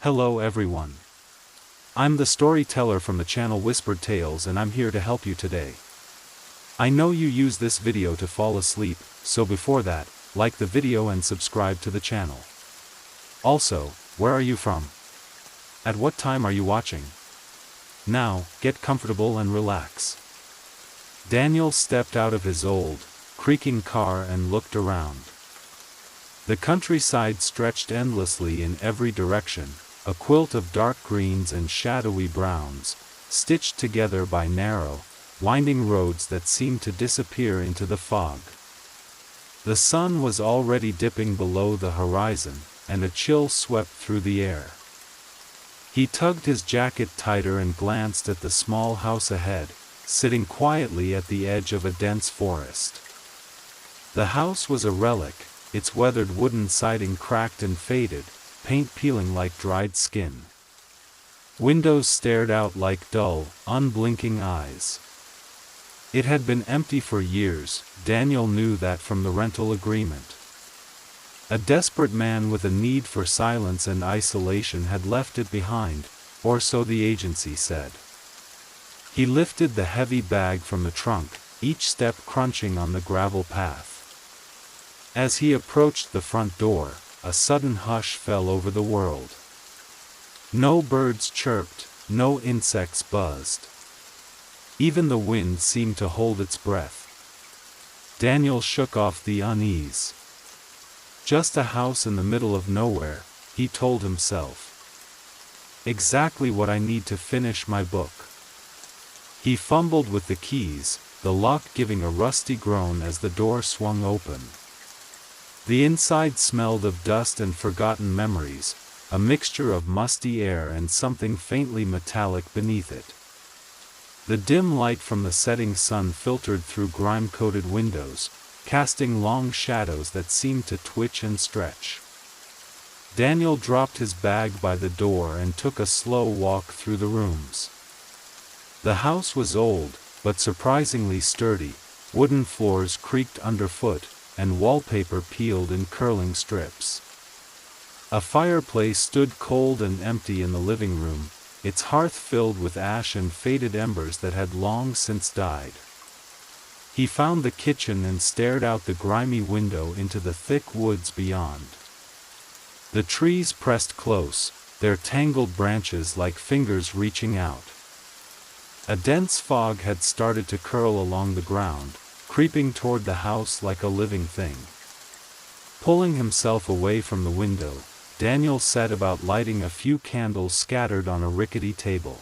Hello everyone. I'm the storyteller from the channel Whispered Tales and I'm here to help you today. I know you use this video to fall asleep, so before that, like the video and subscribe to the channel. Also, where are you from? At what time are you watching? Now, get comfortable and relax. Daniel stepped out of his old, creaking car and looked around. The countryside stretched endlessly in every direction, a quilt of dark greens and shadowy browns, stitched together by narrow, winding roads that seemed to disappear into the fog. The sun was already dipping below the horizon, and a chill swept through the air. He tugged his jacket tighter and glanced at the small house ahead, sitting quietly at the edge of a dense forest. The house was a relic, its weathered wooden siding cracked and faded, paint peeling like dried skin. Windows stared out like dull, unblinking eyes. It had been empty for years, Daniel knew that from the rental agreement. A desperate man with a need for silence and isolation had left it behind, or so the agency said. He lifted the heavy bag from the trunk, each step crunching on the gravel path. As he approached the front door, a sudden hush fell over the world. No birds chirped, no insects buzzed. Even the wind seemed to hold its breath. Daniel shook off the unease. Just a house in the middle of nowhere, he told himself. Exactly what I need to finish my book. He fumbled with the keys, the lock giving a rusty groan as the door swung open. The inside smelled of dust and forgotten memories, a mixture of musty air and something faintly metallic beneath it. The dim light from the setting sun filtered through grime-coated windows, casting long shadows that seemed to twitch and stretch. Daniel dropped his bag by the door and took a slow walk through the rooms. The house was old, but surprisingly sturdy, wooden floors creaked underfoot, and wallpaper peeled in curling strips. A fireplace stood cold and empty in the living room, its hearth filled with ash and faded embers that had long since died. He found the kitchen and stared out the grimy window into the thick woods beyond. The trees pressed close, their tangled branches like fingers reaching out. A dense fog had started to curl along the ground, creeping toward the house like a living thing. Pulling himself away from the window, Daniel set about lighting a few candles scattered on a rickety table.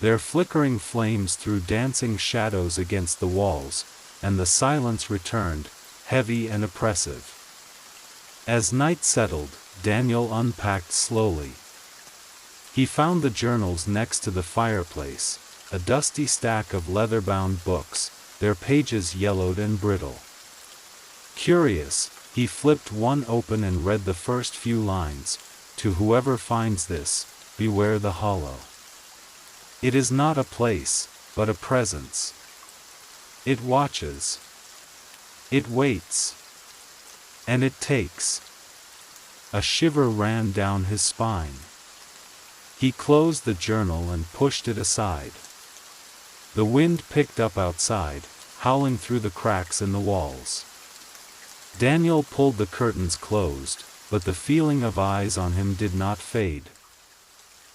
Their flickering flames threw dancing shadows against the walls, and the silence returned, heavy and oppressive. As night settled, Daniel unpacked slowly. He found the journals next to the fireplace, a dusty stack of leather-bound books, their pages yellowed and brittle. Curious, he flipped one open and read the first few lines, "To whoever finds this, beware the hollow. It is not a place, but a presence. It watches. It waits. And it takes." A shiver ran down his spine. He closed the journal and pushed it aside. The wind picked up outside, howling through the cracks in the walls. Daniel pulled the curtains closed, but the feeling of eyes on him did not fade.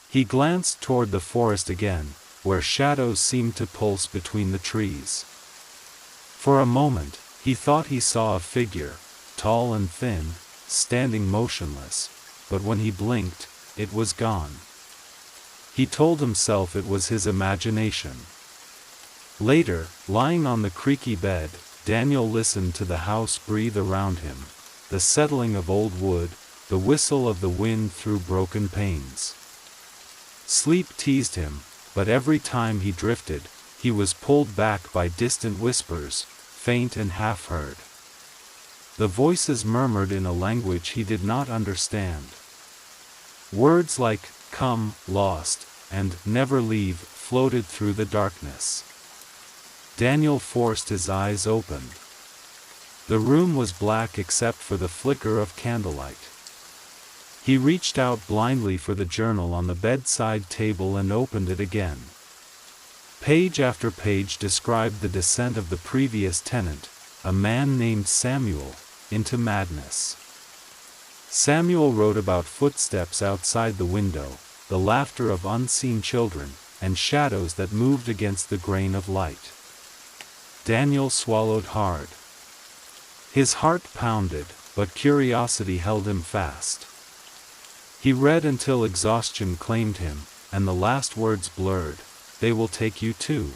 He glanced toward the forest again, where shadows seemed to pulse between the trees. For a moment, he thought he saw a figure, tall and thin, standing motionless, but when he blinked, it was gone. He told himself it was his imagination. Later, lying on the creaky bed, Daniel listened to the house breathe around him, the settling of old wood, the whistle of the wind through broken panes. Sleep teased him, but every time he drifted, he was pulled back by distant whispers, faint and half-heard. The voices murmured in a language he did not understand. Words like, "come, lost," and "never leave," floated through the darkness. Daniel forced his eyes open. The room was black except for the flicker of candlelight. He reached out blindly for the journal on the bedside table and opened it again. Page after page described the descent of the previous tenant, a man named Samuel, into madness. Samuel wrote about footsteps outside the window, the laughter of unseen children, and shadows that moved against the grain of light. Daniel swallowed hard. His heart pounded, but curiosity held him fast. He read until exhaustion claimed him, and the last words blurred, "They will take you too.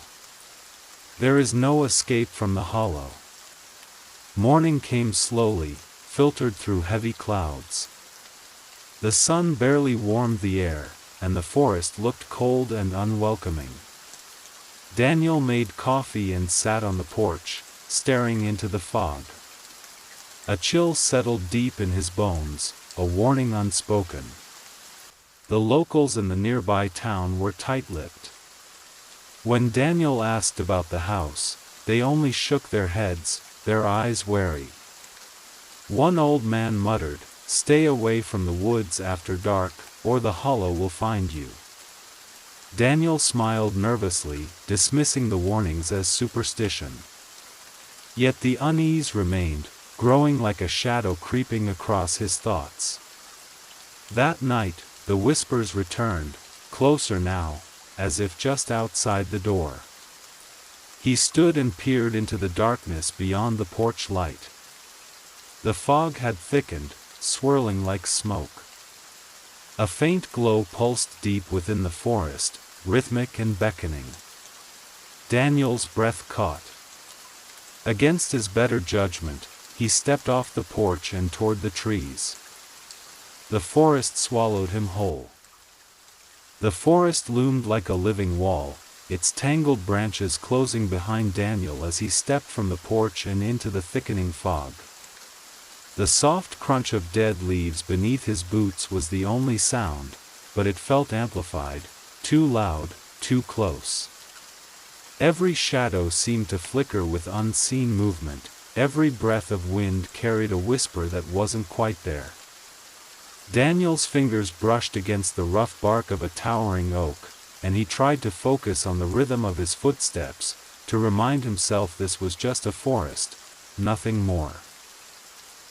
There is no escape from the hollow." Morning came slowly, filtered through heavy clouds. The sun barely warmed the air, and the forest looked cold and unwelcoming. Daniel made coffee and sat on the porch, staring into the fog. A chill settled deep in his bones, a warning unspoken. The locals in the nearby town were tight-lipped. When Daniel asked about the house, they only shook their heads, their eyes wary. One old man muttered, "Stay away from the woods after dark, or the hollow will find you." Daniel smiled nervously, dismissing the warnings as superstition. Yet the unease remained, growing like a shadow creeping across his thoughts. That night, the whispers returned, closer now, as if just outside the door. He stood and peered into the darkness beyond the porch light. The fog had thickened, swirling like smoke. A faint glow pulsed deep within the forest, rhythmic and beckoning. Daniel's breath caught. Against his better judgment, he stepped off the porch and toward the trees. The forest swallowed him whole. The forest loomed like a living wall, its tangled branches closing behind Daniel as he stepped from the porch and into the thickening fog. The soft crunch of dead leaves beneath his boots was the only sound, but it felt amplified, too loud, too close. Every shadow seemed to flicker with unseen movement, every breath of wind carried a whisper that wasn't quite there. Daniel's fingers brushed against the rough bark of a towering oak, and he tried to focus on the rhythm of his footsteps, to remind himself this was just a forest, nothing more.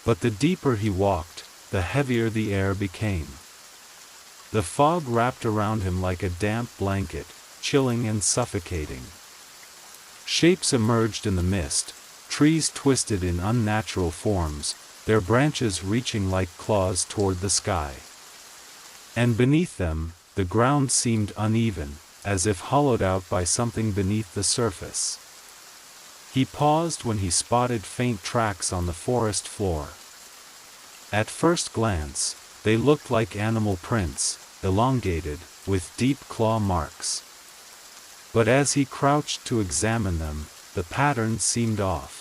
But the deeper he walked, the heavier the air became. The fog wrapped around him like a damp blanket, chilling and suffocating. Shapes emerged in the mist, trees twisted in unnatural forms, their branches reaching like claws toward the sky. And beneath them, the ground seemed uneven, as if hollowed out by something beneath the surface. He paused when he spotted faint tracks on the forest floor. At first glance, they looked like animal prints, elongated, with deep claw marks. But as he crouched to examine them, the pattern seemed off.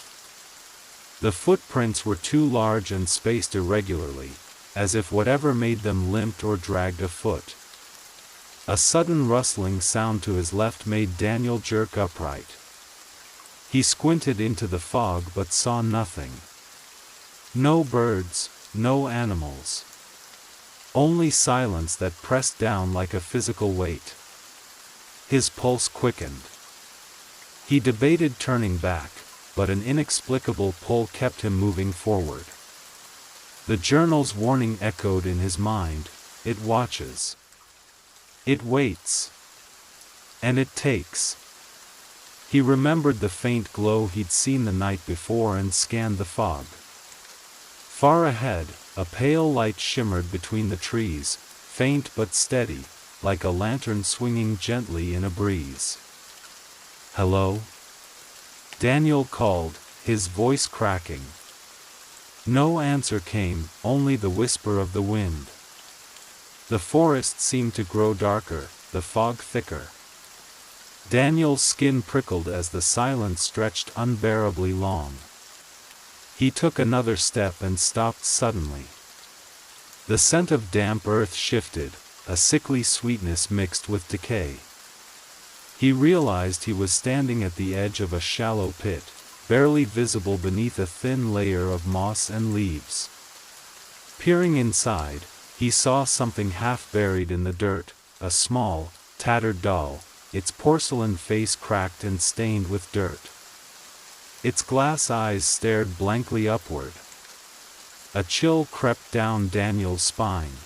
The footprints were too large and spaced irregularly, as if whatever made them limped or dragged a foot. A sudden rustling sound to his left made Daniel jerk upright. He squinted into the fog but saw nothing. No birds, no animals. Only silence that pressed down like a physical weight. His pulse quickened. He debated turning back, but an inexplicable pull kept him moving forward. The journal's warning echoed in his mind, it watches. It waits. And it takes. He remembered the faint glow he'd seen the night before and scanned the fog. Far ahead, a pale light shimmered between the trees, faint but steady, like a lantern swinging gently in a breeze. "Hello?" Daniel called, his voice cracking. No answer came, only the whisper of the wind. The forest seemed to grow darker, the fog thicker. Daniel's skin prickled as the silence stretched unbearably long. He took another step and stopped suddenly. The scent of damp earth shifted, a sickly sweetness mixed with decay. He realized he was standing at the edge of a shallow pit, barely visible beneath a thin layer of moss and leaves. Peering inside, he saw something half buried in the dirt, a small, tattered doll, its porcelain face cracked and stained with dirt. Its glass eyes stared blankly upward. A chill crept down Daniel's spine.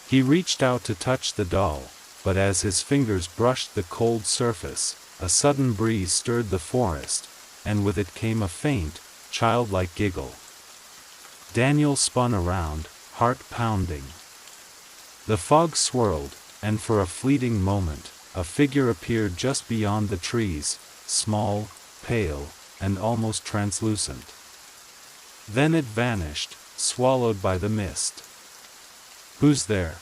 He reached out to touch the doll, but as his fingers brushed the cold surface, a sudden breeze stirred the forest, and with it came a faint, childlike giggle. Daniel spun around, heart pounding. The fog swirled, and for a fleeting moment, a figure appeared just beyond the trees, small, pale, and almost translucent. Then it vanished, swallowed by the mist. "Who's there?"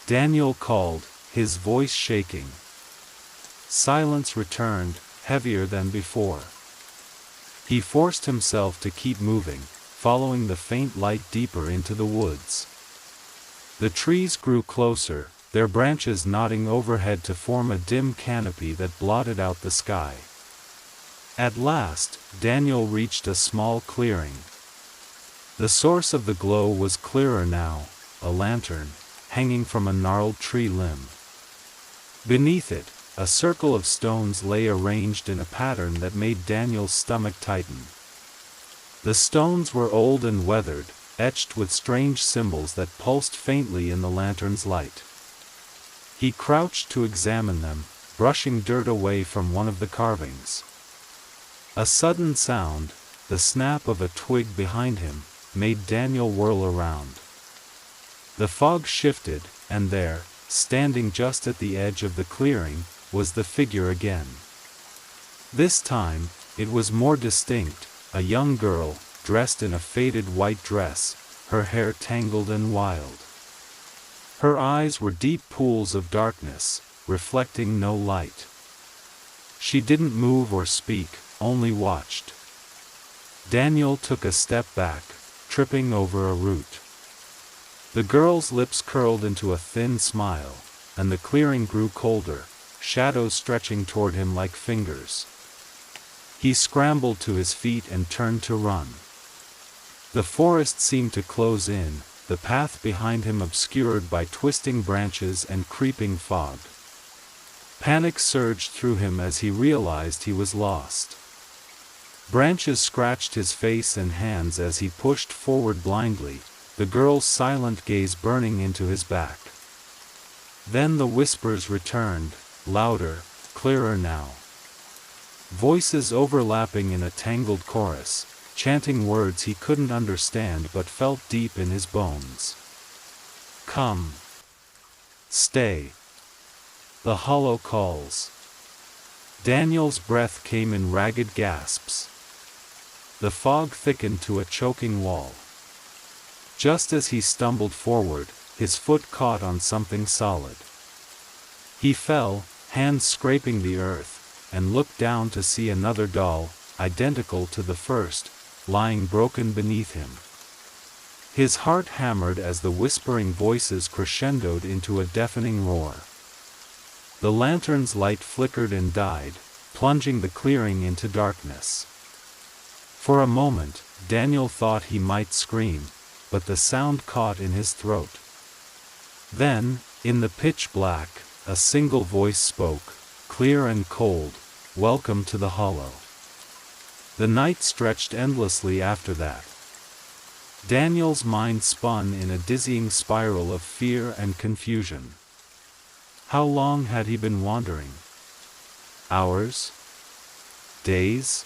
Daniel called, his voice shaking. Silence returned, heavier than before. He forced himself to keep moving, following the faint light deeper into the woods. The trees grew closer, their branches nodding overhead to form a dim canopy that blotted out the sky. At last, Daniel reached a small clearing. The source of the glow was clearer now, a lantern, hanging from a gnarled tree limb. Beneath it, a circle of stones lay arranged in a pattern that made Daniel's stomach tighten. The stones were old and weathered, etched with strange symbols that pulsed faintly in the lantern's light. He crouched to examine them, brushing dirt away from one of the carvings. A sudden sound, the snap of a twig behind him, made Daniel whirl around. The fog shifted, and there, standing just at the edge of the clearing, was the figure again. This time, it was more distinct, a young girl, dressed in a faded white dress, her hair tangled and wild. Her eyes were deep pools of darkness, reflecting no light. She didn't move or speak, only watched. Daniel took a step back, tripping over a root. The girl's lips curled into a thin smile, and the clearing grew colder, shadows stretching toward him like fingers. He scrambled to his feet and turned to run. The forest seemed to close in, the path behind him obscured by twisting branches and creeping fog. Panic surged through him as he realized he was lost. Branches scratched his face and hands as he pushed forward blindly, the girl's silent gaze burning into his back. Then the whispers returned, louder, clearer now. Voices overlapping in a tangled chorus, chanting words he couldn't understand but felt deep in his bones. "Come. Stay. The hollow calls." Daniel's breath came in ragged gasps. The fog thickened to a choking wall. Just as he stumbled forward, his foot caught on something solid. He fell, hands scraping the earth, and looked down to see another doll, identical to the first, lying broken beneath him. His heart hammered as the whispering voices crescendoed into a deafening roar. The lantern's light flickered and died, plunging the clearing into darkness. For a moment, Daniel thought he might scream, but the sound caught in his throat. Then, in the pitch black, a single voice spoke, clear and cold, "Welcome to the hollow." The night stretched endlessly after that. Daniel's mind spun in a dizzying spiral of fear and confusion. How long had he been wandering? Hours? Days?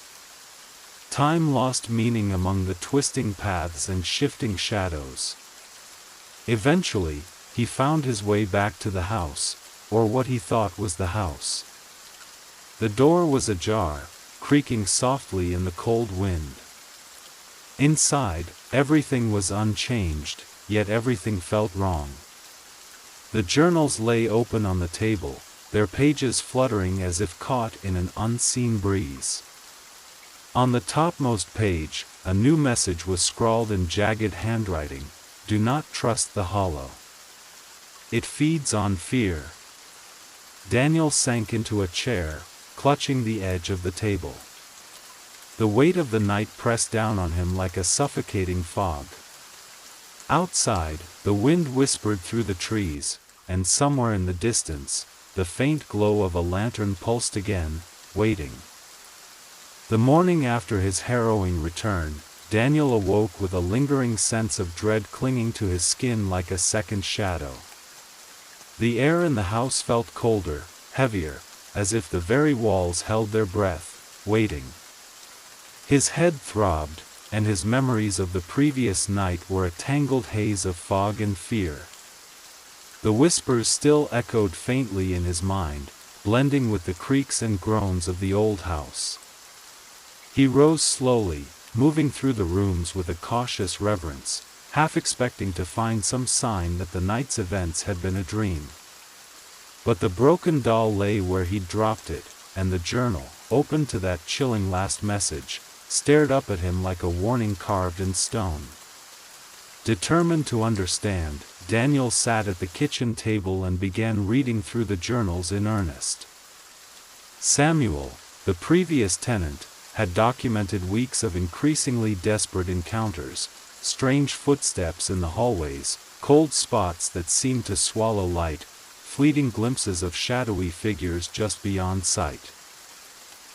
Time lost meaning among the twisting paths and shifting shadows. Eventually, he found his way back to the house, or what he thought was the house. The door was ajar, creaking softly in the cold wind. Inside, everything was unchanged, yet everything felt wrong. The journals lay open on the table, their pages fluttering as if caught in an unseen breeze. On the topmost page, a new message was scrawled in jagged handwriting: "Do not trust the hollow. It feeds on fear." Daniel sank into a chair, clutching the edge of the table. The weight of the night pressed down on him like a suffocating fog. Outside, the wind whispered through the trees, and somewhere in the distance, the faint glow of a lantern pulsed again, waiting. The morning after his harrowing return, Daniel awoke with a lingering sense of dread clinging to his skin like a second shadow. The air in the house felt colder, heavier, as if the very walls held their breath, waiting. His head throbbed, and his memories of the previous night were a tangled haze of fog and fear. The whispers still echoed faintly in his mind, blending with the creaks and groans of the old house. He rose slowly, moving through the rooms with a cautious reverence, half expecting to find some sign that the night's events had been a dream. But the broken doll lay where he'd dropped it, and the journal, open to that chilling last message, stared up at him like a warning carved in stone. Determined to understand, Daniel sat at the kitchen table and began reading through the journals in earnest. Samuel, the previous tenant, had documented weeks of increasingly desperate encounters, strange footsteps in the hallways, cold spots that seemed to swallow light, fleeting glimpses of shadowy figures just beyond sight.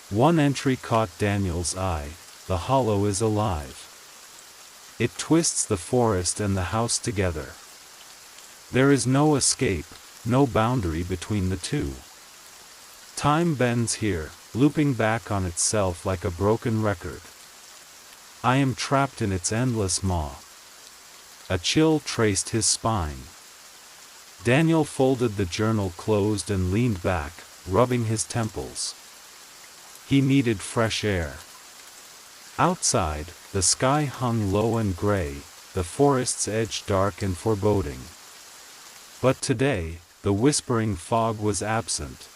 One entry caught Daniel's eye: "The hollow is alive. It twists the forest and the house together. There is no escape, no boundary between the two. Time bends here, looping back on itself like a broken record. I am trapped in its endless maw." A chill traced his spine. Daniel folded the journal closed and leaned back, rubbing his temples. He needed fresh air. Outside, the sky hung low and gray, the forest's edge dark and foreboding. But today, the whispering fog was absent.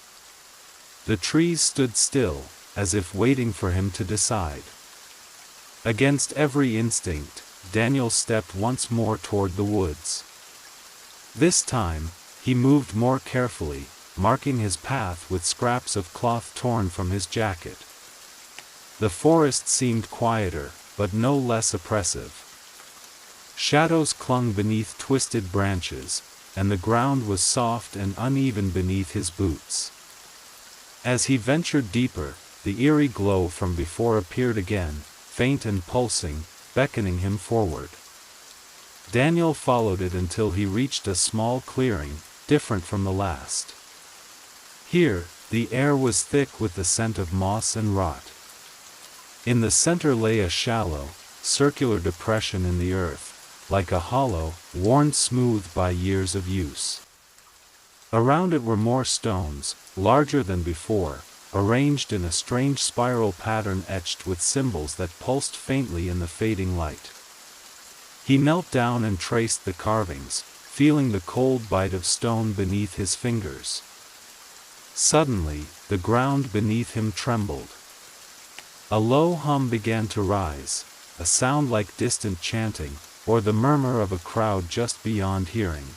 The trees stood still, as if waiting for him to decide. Against every instinct, Daniel stepped once more toward the woods. This time, he moved more carefully, marking his path with scraps of cloth torn from his jacket. The forest seemed quieter, but no less oppressive. Shadows clung beneath twisted branches, and the ground was soft and uneven beneath his boots. As he ventured deeper, the eerie glow from before appeared again, faint and pulsing, beckoning him forward. Daniel followed it until he reached a small clearing, different from the last. Here, the air was thick with the scent of moss and rot. In the center lay a shallow, circular depression in the earth, like a hollow, worn smooth by years of use. Around it were more stones, larger than before, arranged in a strange spiral pattern etched with symbols that pulsed faintly in the fading light. He knelt down and traced the carvings, feeling the cold bite of stone beneath his fingers. Suddenly, the ground beneath him trembled. A low hum began to rise, a sound like distant chanting, or the murmur of a crowd just beyond hearing.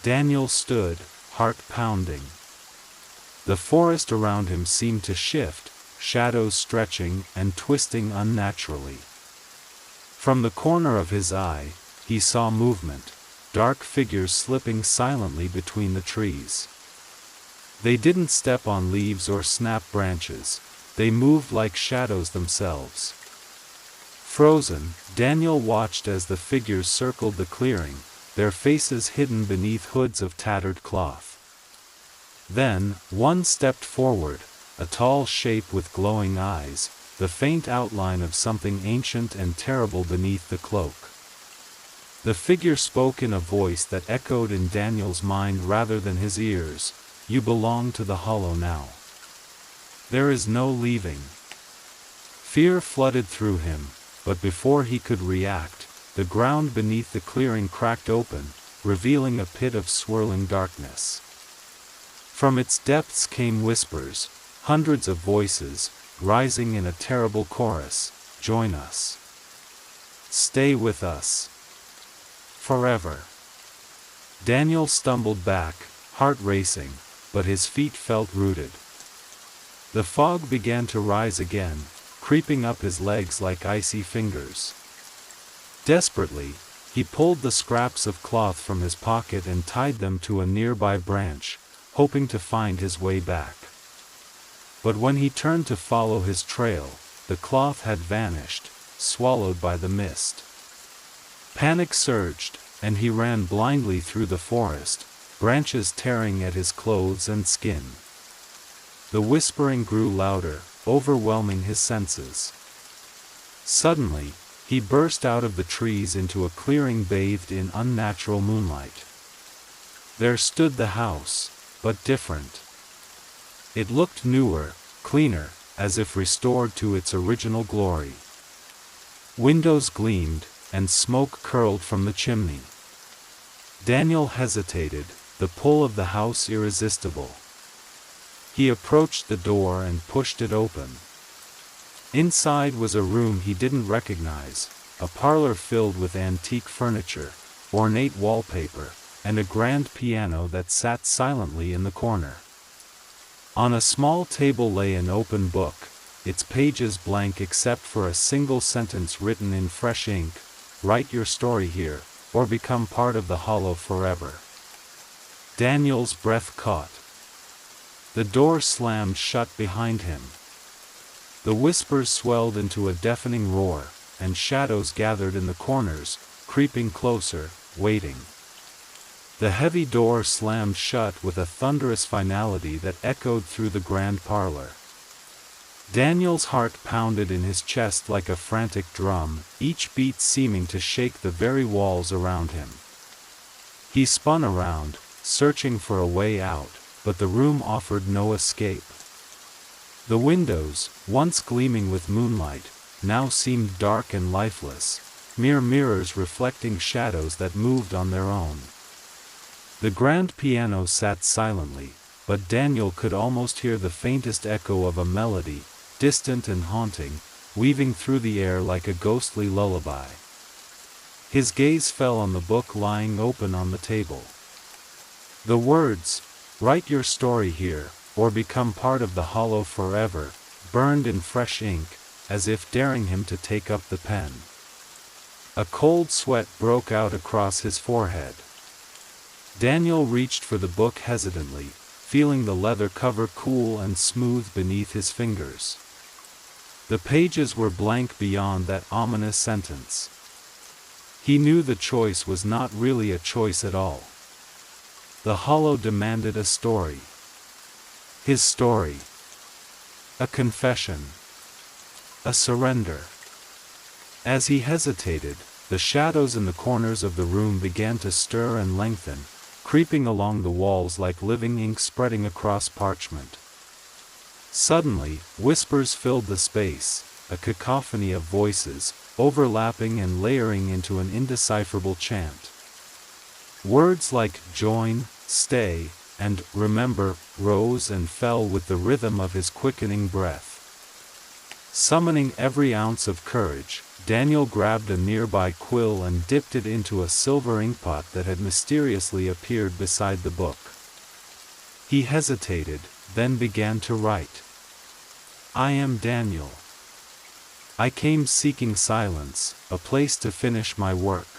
Daniel stood, heart pounding. The forest around him seemed to shift, shadows stretching and twisting unnaturally. From the corner of his eye, he saw movement, dark figures slipping silently between the trees. They didn't step on leaves or snap branches, they moved like shadows themselves. Frozen, Daniel watched as the figures circled the clearing, their faces hidden beneath hoods of tattered cloth. Then, one stepped forward, a tall shape with glowing eyes, the faint outline of something ancient and terrible beneath the cloak. The figure spoke in a voice that echoed in Daniel's mind rather than his ears: "You belong to the hollow now. There is no leaving." Fear flooded through him, but before he could react, the ground beneath the clearing cracked open, revealing a pit of swirling darkness. From its depths came whispers, hundreds of voices, rising in a terrible chorus: "Join us. Stay with us. Forever." Daniel stumbled back, heart racing, but his feet felt rooted. The fog began to rise again, creeping up his legs like icy fingers. Desperately, He pulled the scraps of cloth from his pocket and tied them to a nearby branch, hoping to find his way back. But when he turned to follow his trail, the cloth had vanished, swallowed by the mist. Panic surged, and he ran blindly through the forest, branches tearing at his clothes and skin. The whispering grew louder, overwhelming his senses. Suddenly, he burst out of the trees into a clearing bathed in unnatural moonlight. There stood the house, but different. It looked newer, cleaner, as if restored to its original glory. Windows gleamed, and smoke curled from the chimney. Daniel hesitated, the pull of the house irresistible. He approached the door and pushed it open. Inside was a room he didn't recognize, a parlor filled with antique furniture, ornate wallpaper, and a grand piano that sat silently in the corner. On a small table lay an open book, its pages blank except for a single sentence written in fresh ink: "Write your story here, or become part of the hollow forever." Daniel's breath caught. The door slammed shut behind him. The whispers swelled into a deafening roar, and shadows gathered in the corners, creeping closer, waiting. The heavy door slammed shut with a thunderous finality that echoed through the grand parlor. Daniel's heart pounded in his chest like a frantic drum, each beat seeming to shake the very walls around him. He spun around, searching for a way out, but the room offered no escape. The windows, once gleaming with moonlight, now seemed dark and lifeless, mere mirrors reflecting shadows that moved on their own. The grand piano sat silently, but Daniel could almost hear the faintest echo of a melody, distant and haunting, weaving through the air like a ghostly lullaby. His gaze fell on the book lying open on the table. The words, "Write your story here, or become part of the hollow forever," burned in fresh ink, as if daring him to take up the pen. A cold sweat broke out across his forehead. Daniel reached for the book hesitantly, feeling the leather cover cool and smooth beneath his fingers. The pages were blank beyond that ominous sentence. He knew the choice was not really a choice at all. The hollow demanded a story. His story. A confession. A surrender. As he hesitated, the shadows in the corners of the room began to stir and lengthen, creeping along the walls like living ink spreading across parchment. Suddenly, whispers filled the space, a cacophony of voices, overlapping and layering into an indecipherable chant. Words like "join," "stay," and "remember" rose and fell with the rhythm of his quickening breath. Summoning every ounce of courage, Daniel grabbed a nearby quill and dipped it into a silver inkpot that had mysteriously appeared beside the book. He hesitated, then began to write. "I am Daniel. I came seeking silence, a place to finish my work.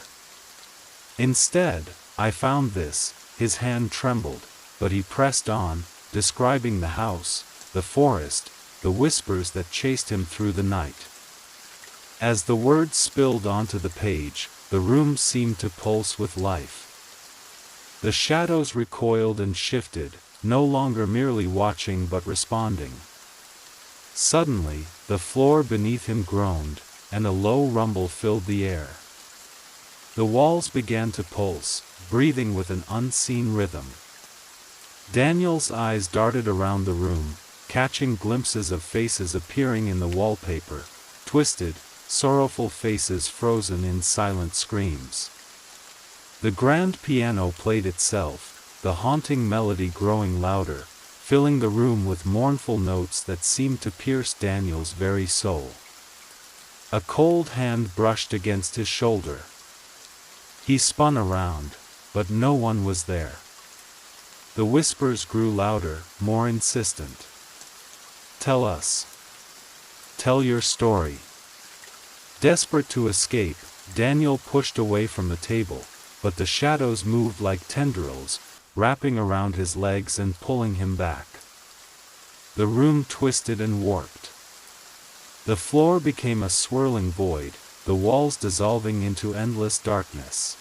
Instead, I found this." His hand trembled, but he pressed on, describing the house, the forest, the whispers that chased him through the night. As the words spilled onto the page, the room seemed to pulse with life. The shadows recoiled and shifted, no longer merely watching but responding. Suddenly, the floor beneath him groaned, and a low rumble filled the air. The walls began to pulse, breathing with an unseen rhythm. Daniel's eyes darted around the room, catching glimpses of faces appearing in the wallpaper, twisted, sorrowful faces frozen in silent screams. The grand piano played itself, the haunting melody growing louder, filling the room with mournful notes that seemed to pierce Daniel's very soul. A cold hand brushed against his shoulder. He spun around, but no one was there. The whispers grew louder, more insistent. "Tell us. Tell your story." Desperate to escape, Daniel pushed away from the table, but the shadows moved like tendrils, wrapping around his legs and pulling him back. The room twisted and warped. The floor became a swirling void, the walls dissolving into endless darkness.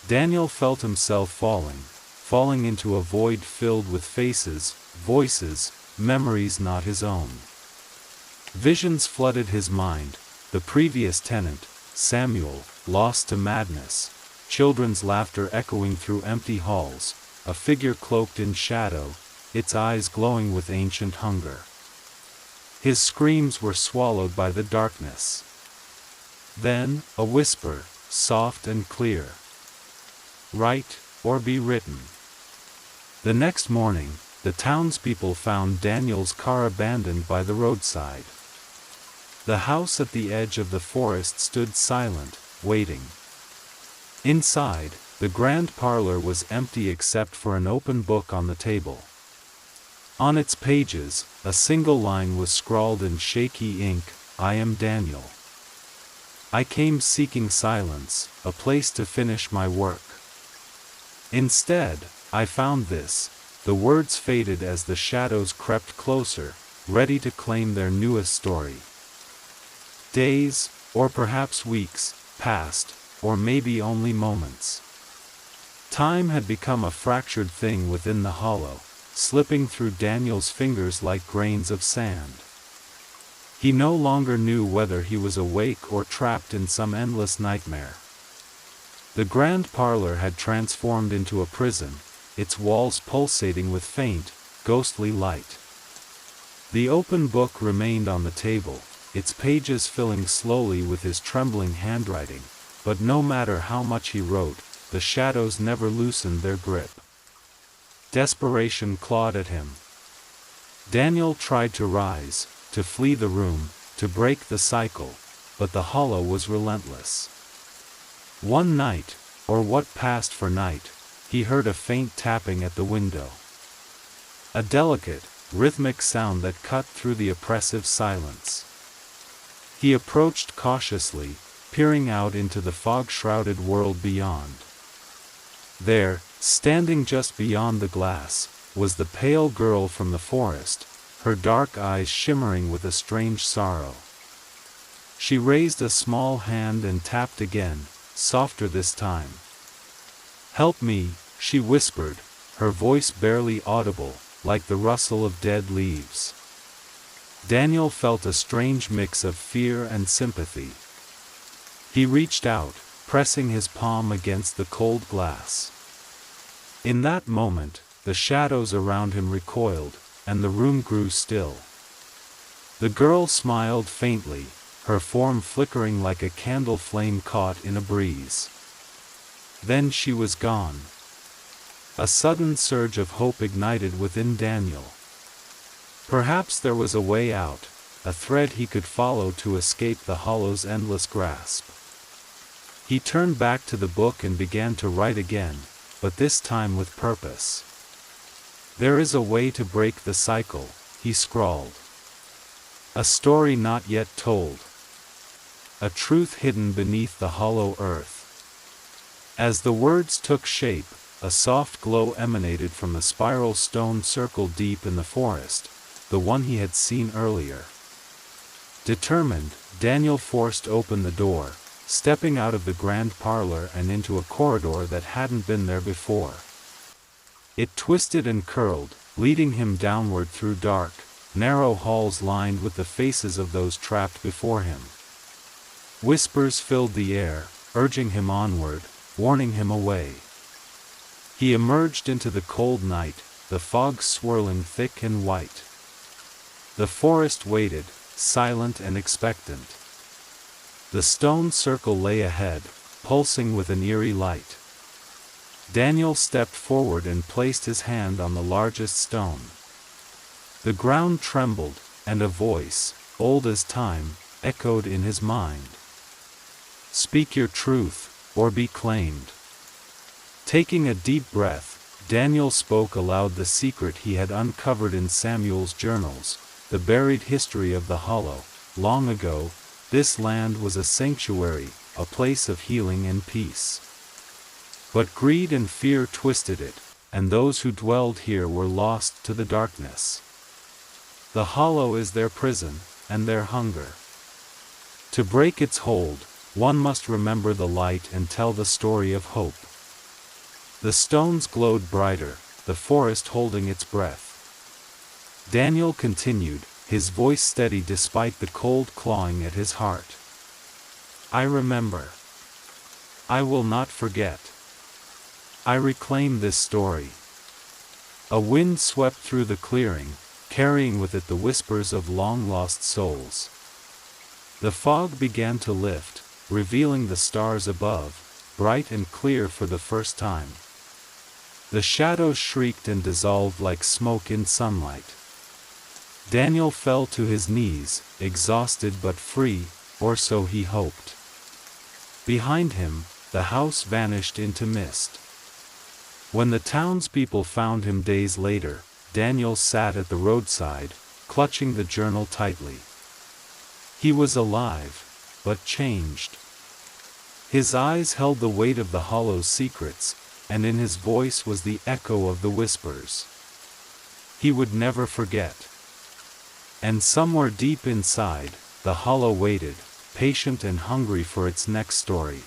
Daniel felt himself falling into a void filled with faces, voices, memories not his own. Visions flooded his mind, the previous tenant, Samuel, lost to madness, children's laughter echoing through empty halls, a figure cloaked in shadow, its eyes glowing with ancient hunger. His screams were swallowed by the darkness. Then, a whisper, soft and clear. Write, or be written. The next morning, the townspeople found Daniel's car abandoned by the roadside. The house at the edge of the forest stood silent, waiting. Inside, the grand parlor was empty except for an open book on the table. On its pages, a single line was scrawled in shaky ink, "I am Daniel. I came seeking silence, a place to finish my work. Instead, I found this." The words faded as the shadows crept closer, ready to claim their newest story. Days, or perhaps weeks, passed, or maybe only moments. Time had become a fractured thing within the hollow, slipping through Daniel's fingers like grains of sand. He no longer knew whether he was awake or trapped in some endless nightmare. The grand parlor had transformed into a prison, its walls pulsating with faint, ghostly light. The open book remained on the table, its pages filling slowly with his trembling handwriting, but no matter how much he wrote, the shadows never loosened their grip. Desperation clawed at him. Daniel tried to rise, to flee the room, to break the cycle, but the hollow was relentless. One night, or what passed for night, he heard a faint tapping at the window. A delicate, rhythmic sound that cut through the oppressive silence. He approached cautiously, peering out into the fog-shrouded world beyond. There, standing just beyond the glass, was the pale girl from the forest, her dark eyes shimmering with a strange sorrow. She raised a small hand and tapped again, softer this time. "Help me," she whispered, her voice barely audible, like the rustle of dead leaves. Daniel felt a strange mix of fear and sympathy. He reached out, pressing his palm against the cold glass. In that moment, the shadows around him recoiled, and the room grew still. The girl smiled faintly, her form flickering like a candle flame caught in a breeze. Then she was gone. A sudden surge of hope ignited within Daniel. Perhaps there was a way out, a thread he could follow to escape the hollow's endless grasp. He turned back to the book and began to write again, but this time with purpose. "There is a way to break the cycle," he scrawled. "A story not yet told. A truth hidden beneath the hollow earth." As the words took shape, a soft glow emanated from the spiral stone circle deep in the forest, the one he had seen earlier. Determined, Daniel forced open the door, stepping out of the grand parlor and into a corridor that hadn't been there before. It twisted and curled, leading him downward through dark, narrow halls lined with the faces of those trapped before him. Whispers filled the air, urging him onward, warning him away. He emerged into the cold night, the fog swirling thick and white. The forest waited, silent and expectant. The stone circle lay ahead, pulsing with an eerie light. Daniel stepped forward and placed his hand on the largest stone. The ground trembled, and a voice, old as time, echoed in his mind. "Speak your truth, or be claimed." Taking a deep breath, Daniel spoke aloud the secret he had uncovered in Samuel's journals, the buried history of the hollow. Long ago, this land was a sanctuary, a place of healing and peace. But greed and fear twisted it, and those who dwelled here were lost to the darkness. The hollow is their prison, and their hunger. To break its hold, one must remember the light and tell the story of hope. The stones glowed brighter, the forest holding its breath. Daniel continued, his voice steady despite the cold clawing at his heart. I remember. I will not forget. I reclaim this story. A wind swept through the clearing, carrying with it the whispers of long-lost souls. The fog began to lift, revealing the stars above, bright and clear for the first time. The shadows shrieked and dissolved like smoke in sunlight. Daniel fell to his knees, exhausted but free, or so he hoped. Behind him, the house vanished into mist. When the townspeople found him days later, Daniel sat at the roadside, clutching the journal tightly. He was alive, but changed. His eyes held the weight of the hollow's secrets, and in his voice was the echo of the whispers. He would never forget. And somewhere deep inside, the hollow waited, patient and hungry for its next story.